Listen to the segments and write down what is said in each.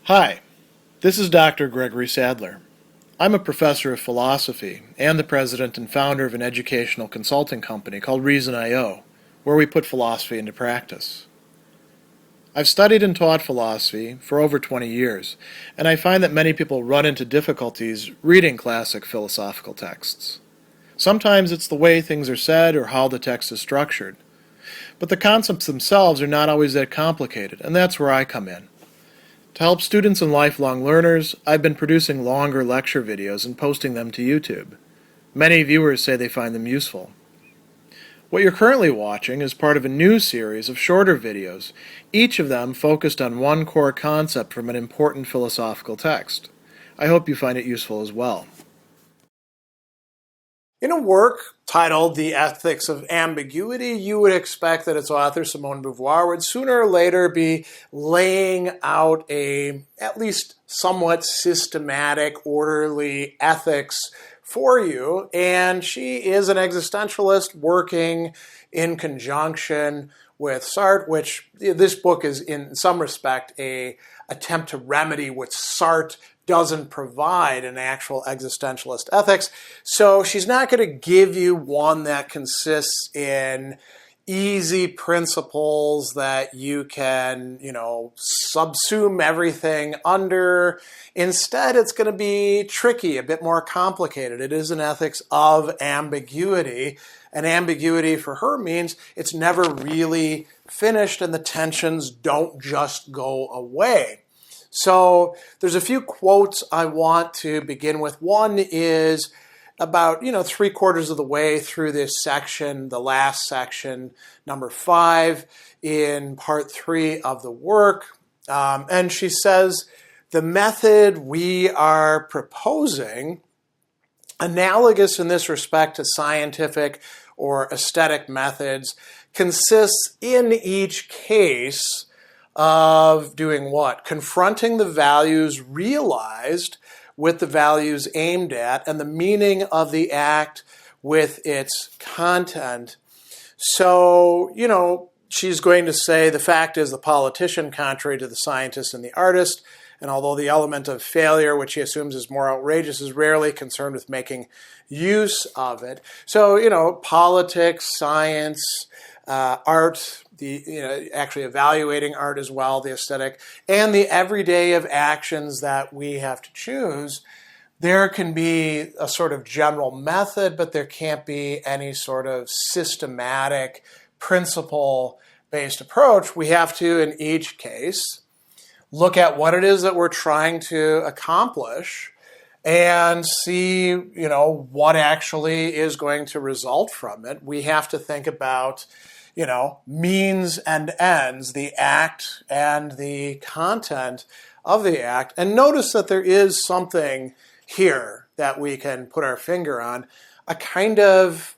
Hi, this is Dr. Gregory Sadler. I'm a professor of philosophy and the president and founder of an educational consulting company called Reason.io, where we put philosophy into practice. I've studied and taught philosophy for over 20 years, and I find that many people run into difficulties reading classic philosophical texts. Sometimes it's the way things are said or how the text is structured. But the concepts themselves are not always that complicated, and that's where I come in. To help students and lifelong learners, I've been producing longer lecture videos and posting them to YouTube. Many viewers say they find them useful. What you're currently watching is part of a new series of shorter videos, each of them focused on one core concept from an important philosophical text. I hope you find it useful as well. In a work titled The Ethics of Ambiguity, you would expect that its author, Simone de Beauvoir, would sooner or later be laying out a at least somewhat systematic, orderly ethics for you. And she is an existentialist working in conjunction with Sartre, which this book is in some respect an attempt to remedy what Sartre doesn't provide an actual existentialist ethics. So she's not going to give you one that consists in easy principles that you can, subsume everything under. Instead, it's going to be tricky, a bit more complicated. It is an ethics of ambiguity. And ambiguity for her means it's never really finished and the tensions don't just go away. So there's a few quotes I want to begin with. One is about, 3/4 of the way through this section, the last section, number 5 in part 3 of the work. And she says, the method we are proposing, analogous in this respect to scientific or aesthetic methods, consists in each case of doing what? Confronting the values realized with the values aimed at and the meaning of the act with its content. So, she's going to say the fact is the politician, contrary to the scientist and the artist, and although the element of failure, which he assumes is more outrageous, is rarely concerned with making use of it. So, politics, science, art, actually evaluating art as well, the aesthetic, and the everyday of actions that we have to choose, there can be a sort of general method, but there can't be any sort of systematic, principle-based approach. We have to, in each case, look at what it is that we're trying to accomplish and see, what actually is going to result from it. We have to think about means and ends, the act and the content of the act. And notice that there is something here that we can put our finger on, a kind of,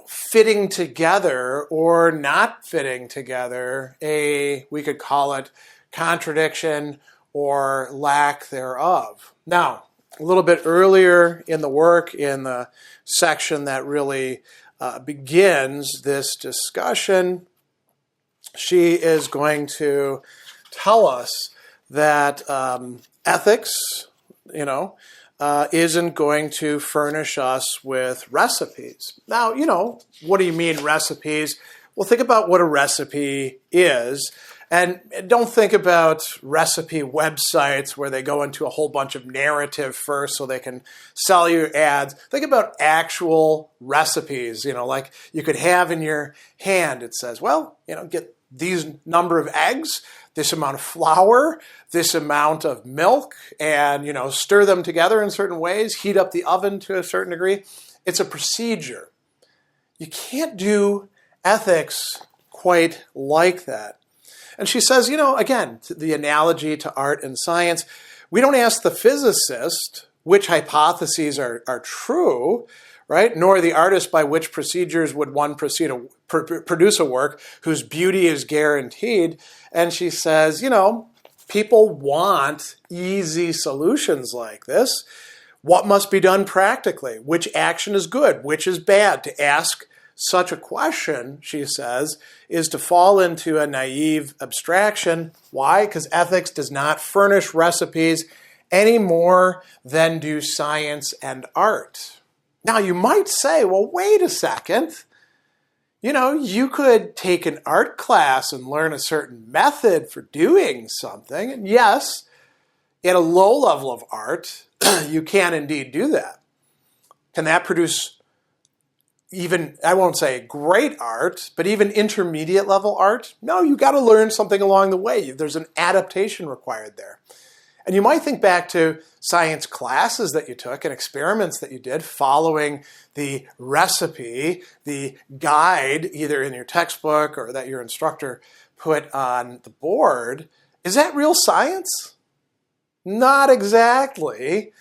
fitting together or not fitting together, we could call it contradiction or lack thereof. Now, a little bit earlier in the work, in the section that really begins this discussion, she is going to tell us that ethics, isn't going to furnish us with recipes. Now, what do you mean recipes? Well, think about what a recipe is. And don't think about recipe websites where they go into a whole bunch of narrative first so they can sell you ads. Think about actual recipes, like you could have in your hand. It says, get these number of eggs, this amount of flour, this amount of milk, and, stir them together in certain ways, heat up the oven to a certain degree. It's a procedure. You can't do ethics quite like that. And she says, again, the analogy to art and science, we don't ask the physicist which hypotheses are true, right? Nor the artist by which procedures would one produce a work whose beauty is guaranteed. And she says, people want easy solutions like this. What must be done practically? Which action is good? Which is bad? To ask such a question, she says, is to fall into a naive abstraction. Why? Because ethics does not furnish recipes any more than do science and art. Now, you might say, well, wait a second. You could take an art class and learn a certain method for doing something. And yes, at a low level of art, you can indeed do that. Can that produce even, I won't say great art, but even intermediate level art? No, you got to learn something along the way. There's an adaptation required there. And you might think back to science classes that you took and experiments that you did following the recipe, the guide, either in your textbook or that your instructor put on the board. Is that real science? Not exactly.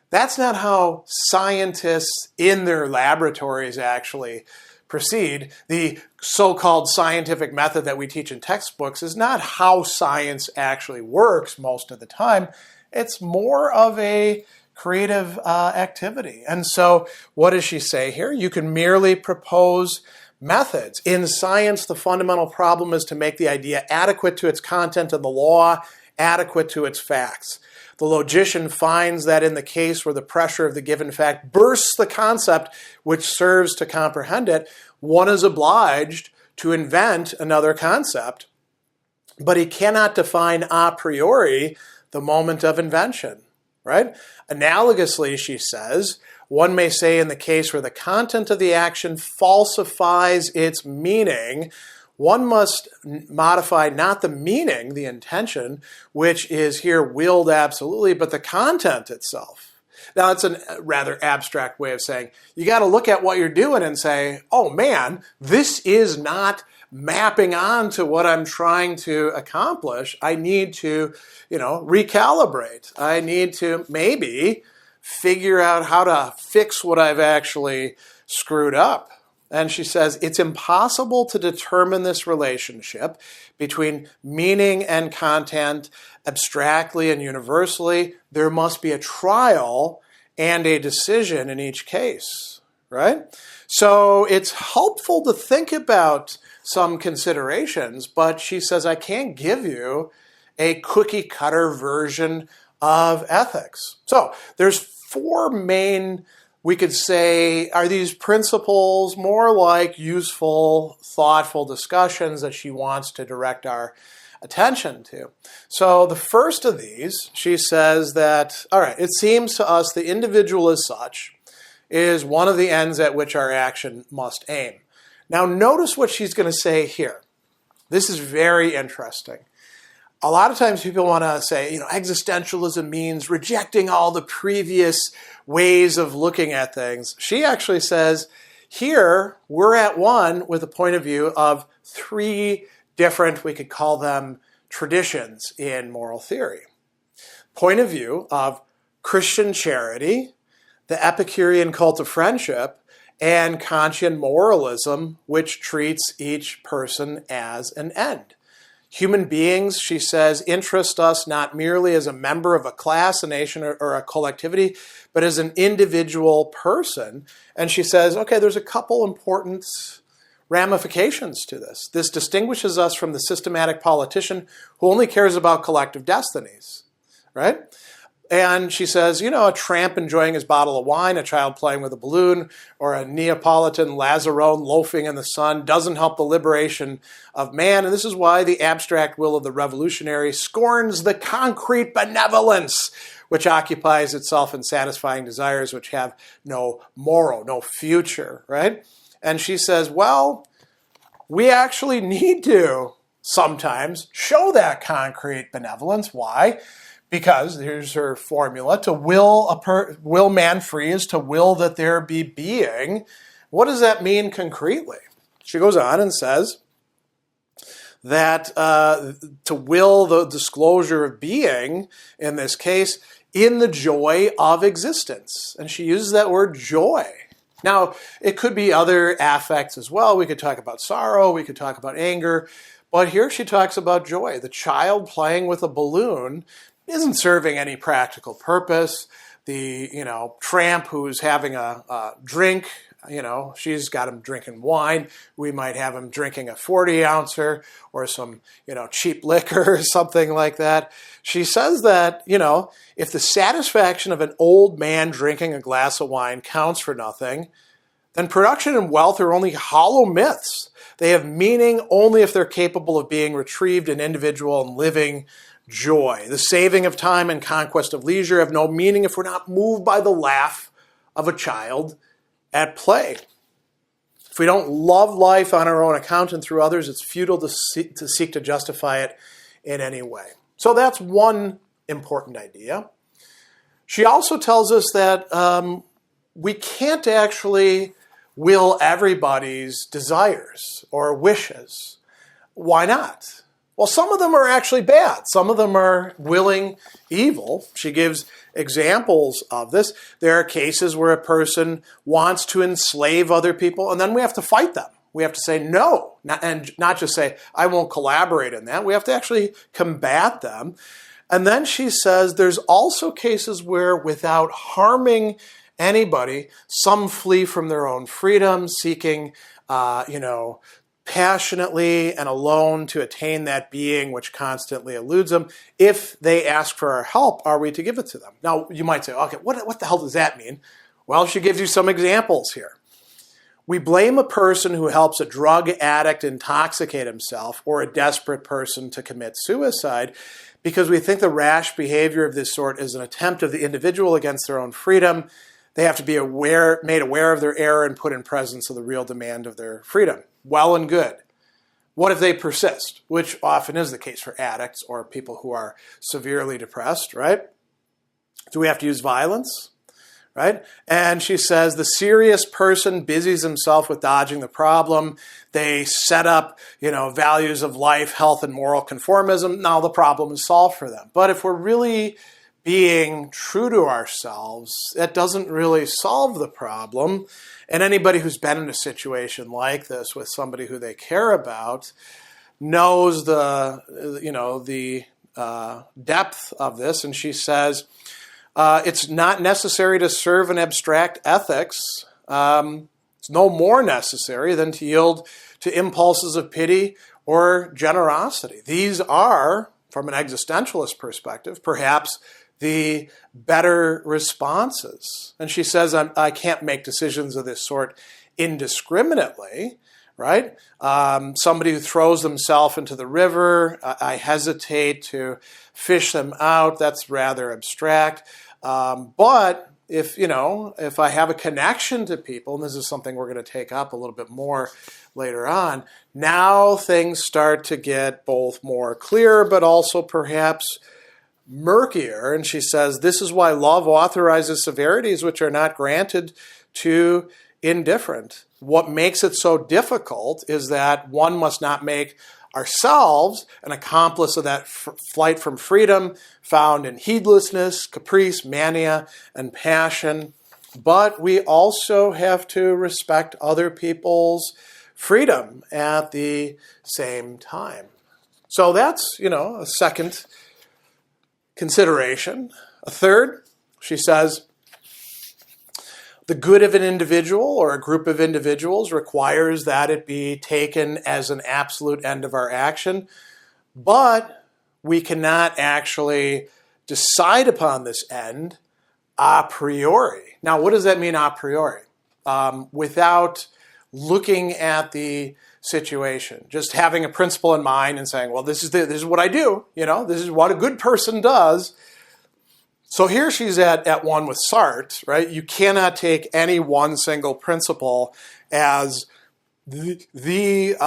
That's not how scientists in their laboratories actually proceed. The so-called scientific method that we teach in textbooks is not how science actually works most of the time. It's more of a creative activity. And so what does she say here? You can merely propose methods. In science, the fundamental problem is to make the idea adequate to its content and the law adequate to its facts. The logician finds that in the case where the pressure of the given fact bursts the concept which serves to comprehend it, one is obliged to invent another concept, but he cannot define a priori the moment of invention, right? Analogously, she says, one may say in the case where the content of the action falsifies its meaning, one must modify not the meaning, the intention, which is here willed absolutely, but the content itself. Now, it's a rather abstract way of saying you got to look at what you're doing and say, oh man, this is not mapping on to what I'm trying to accomplish. I need to, recalibrate. I need to maybe figure out how to fix what I've actually screwed up. And she says, it's impossible to determine this relationship between meaning and content abstractly and universally. There must be a trial and a decision in each case, right? So it's helpful to think about some considerations, but she says, I can't give you a cookie-cutter version of ethics. So there's four main, we could say, are these principles more like useful, thoughtful discussions that she wants to direct our attention to. So the first of these, she says that, all right, it seems to us the individual as such is one of the ends at which our action must aim. Now notice what she's going to say here. This is very interesting. A lot of times people want to say, existentialism means rejecting all the previous ways of looking at things. She actually says, here we're at one with a point of view of three different, we could call them traditions in moral theory. Point of view of Christian charity, the Epicurean cult of friendship, and Kantian moralism, which treats each person as an end. Human beings, she says, interest us not merely as a member of a class, a nation, or a collectivity, but as an individual person. And she says, okay, there's a couple important ramifications to this. This distinguishes us from the systematic politician who only cares about collective destinies, right? And she says, a tramp enjoying his bottle of wine, a child playing with a balloon, or a Neapolitan Lazarone loafing in the sun doesn't help the liberation of man. And this is why the abstract will of the revolutionary scorns the concrete benevolence which occupies itself in satisfying desires which have no morrow, no future, right? And she says, well, we actually need to sometimes show that concrete benevolence. Why? Because, here's her formula, to will man free is to will that there be being. What does that mean concretely? She goes on and says that to will the disclosure of being, in this case, in the joy of existence. And she uses that word joy. Now, it could be other affects as well. We could talk about sorrow, we could talk about anger, but here she talks about joy. The child playing with a balloon isn't serving any practical purpose. the tramp who's having a drink. She's got him drinking wine. We might have him drinking a 40-ouncer or some, cheap liquor or something like that. She says that, if the satisfaction of an old man drinking a glass of wine counts for nothing, then production and wealth are only hollow myths. They have meaning only if they're capable of being retrieved in individual and living joy. The saving of time and conquest of leisure have no meaning if we're not moved by the laugh of a child at play. If we don't love life on our own account and through others, it's futile to seek to justify it in any way. So that's one important idea. She also tells us that we can't actually will everybody's desires or wishes. Why not? Well, some of them are actually bad. Some of them are willing evil. She gives examples of this. There are cases where a person wants to enslave other people, and then we have to fight them. We have to say no, and not just say, I won't collaborate in that. We have to actually combat them. And then she says there's also cases where without harming anybody, some flee from their own freedom, seeking, passionately and alone to attain that being which constantly eludes them. If they ask for our help, are we to give it to them? Now, you might say, okay, what the hell does that mean? Well, she gives you some examples here. We blame a person who helps a drug addict intoxicate himself or a desperate person to commit suicide because we think the rash behavior of this sort is an attempt of the individual against their own freedom. They have to be made aware of their error and put in presence of the real demand of their freedom. Well and good. What if they persist? Which often is the case for addicts or people who are severely depressed, right? Do we have to use violence? Right? And she says the serious person busies himself with dodging the problem. They set up, values of life, health, and moral conformism. Now the problem is solved for them. But if we're really being true to ourselves, that doesn't really solve the problem. And anybody who's been in a situation like this with somebody who they care about knows the depth of this. And she says, it's not necessary to serve an abstract ethics. It's no more necessary than to yield to impulses of pity or generosity. These are, from an existentialist perspective, perhaps the better responses. And she says, I can't make decisions of this sort indiscriminately, right? Somebody who throws themselves into the river, I hesitate to fish them out. That's rather abstract. But if I have a connection to people, and this is something we're going to take up a little bit more later on, now things start to get both more clear, but also perhaps murkier. And she says, this is why love authorizes severities which are not granted to indifferent. What makes it so difficult is that one must not make ourselves an accomplice of that flight from freedom found in heedlessness, caprice, mania, and passion. But we also have to respect other people's freedom at the same time. So that's, a second consideration. A third, she says, the good of an individual or a group of individuals requires that it be taken as an absolute end of our action, but we cannot actually decide upon this end a priori. Now, what does that mean a priori? Without looking at the situation, just having a principle in mind and saying, well, this is what I do, this is what a good person does. So here she's at one with Sartre, right? You cannot take any one single principle as the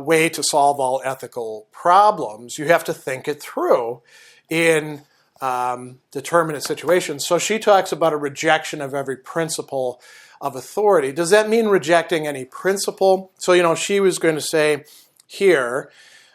way to solve all ethical problems. You have to think it through in determinate situations. So she talks about a rejection of every principle of authority. Does that mean rejecting any principle? So, she was going to say here,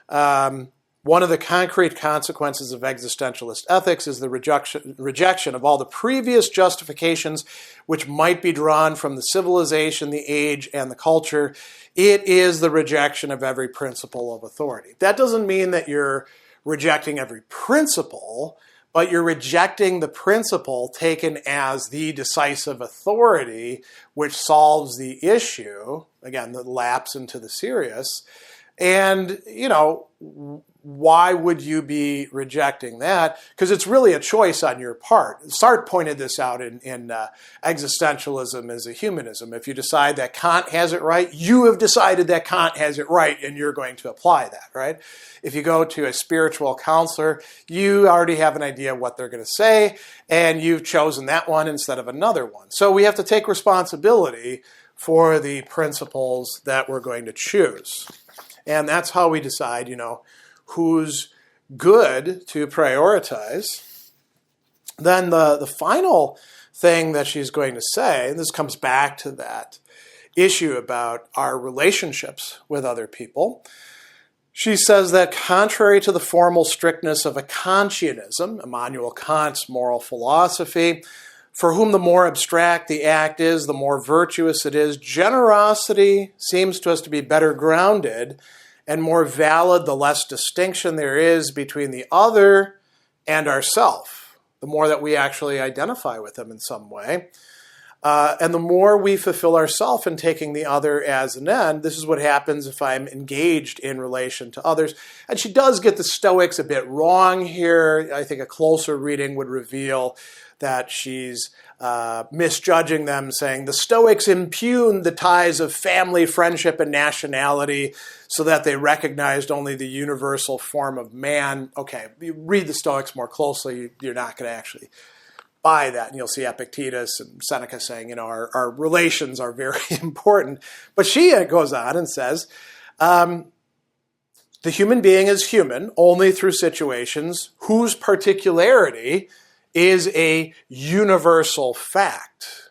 one of the concrete consequences of existentialist ethics is the rejection of all the previous justifications which might be drawn from the civilization, the age, and the culture. It is the rejection of every principle of authority. That doesn't mean that you're rejecting every principle, but you're rejecting the principle taken as the decisive authority which solves the issue, again, the lapse into the serious. And, why would you be rejecting that? Because it's really a choice on your part. Sartre pointed this out in Existentialism as a Humanism. If you decide that Kant has it right, you have decided that Kant has it right, and you're going to apply that, right? If you go to a spiritual counselor, you already have an idea of what they're going to say, and you've chosen that one instead of another one. So we have to take responsibility for the principles that we're going to choose. And that's how we decide, who's good to prioritize. Then the final thing that she's going to say, and this comes back to that issue about our relationships with other people. She says that contrary to the formal strictness of a Kantianism, Immanuel Kant's moral philosophy, for whom the more abstract the act is, the more virtuous it is, generosity seems to us to be better grounded and more valid the less distinction there is between the other and ourself, the more that we actually identify with them in some way. And the more we fulfill ourself in taking the other as an end. This is what happens if I'm engaged in relation to others. And she does get the Stoics a bit wrong here. I think a closer reading would reveal that she's misjudging them, saying the Stoics impugn the ties of family, friendship, and nationality so that they recognized only the universal form of man. Okay, you read the Stoics more closely, you're not going to actually buy that. And you'll see Epictetus and Seneca saying, our relations are very important. But she goes on and says, the human being is human only through situations whose particularity is a universal fact.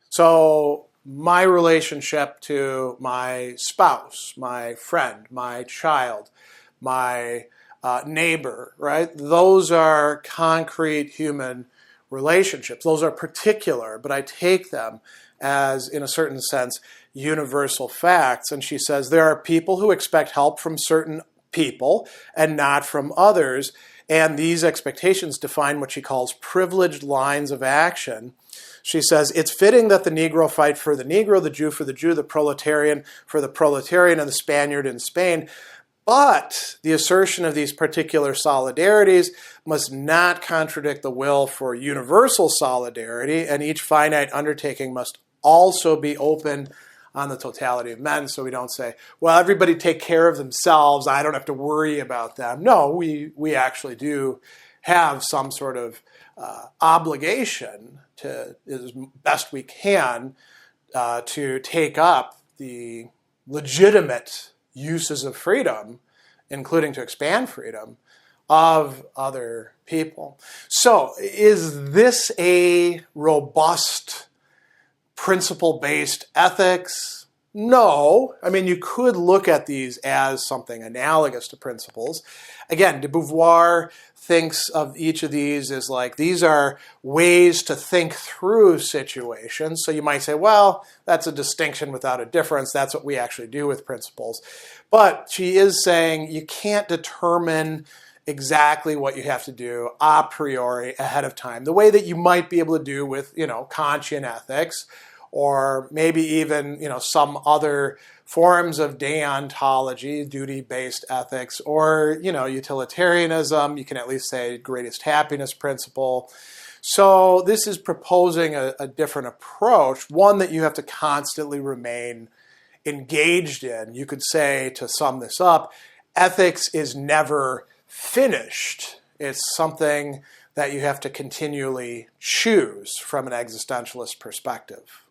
So my relationship to my spouse, my friend, my child, my neighbor, right? Those are concrete human relationships. Those are particular, but I take them as, in a certain sense, universal facts. And she says there are people who expect help from certain people and not from others. And these expectations define what she calls privileged lines of action. She says, it's fitting that the Negro fight for the Negro, the Jew for the Jew, the proletarian for the proletarian, and the Spaniard in Spain. But the assertion of these particular solidarities must not contradict the will for universal solidarity, and each finite undertaking must also be open on the totality of men, so we don't say, well, everybody take care of themselves, I don't have to worry about them. No, we actually do have some sort of obligation to, as best we can, to take up the legitimate uses of freedom, including to expand freedom, of other people. So is this a robust principle-based ethics? No. I mean, you could look at these as something analogous to principles. Again, de Beauvoir thinks of each of these as like, these are ways to think through situations. So you might say, well, that's a distinction without a difference. That's what we actually do with principles. But she is saying you can't determine exactly what you have to do a priori ahead of time, the way that you might be able to do with, Kantian ethics, or maybe even, some other forms of deontology, duty-based ethics, or, utilitarianism. You can at least say greatest happiness principle. So this is proposing a different approach, one that you have to constantly remain engaged in. You could say, to sum this up, ethics is never finished. It's something that you have to continually choose from an existentialist perspective.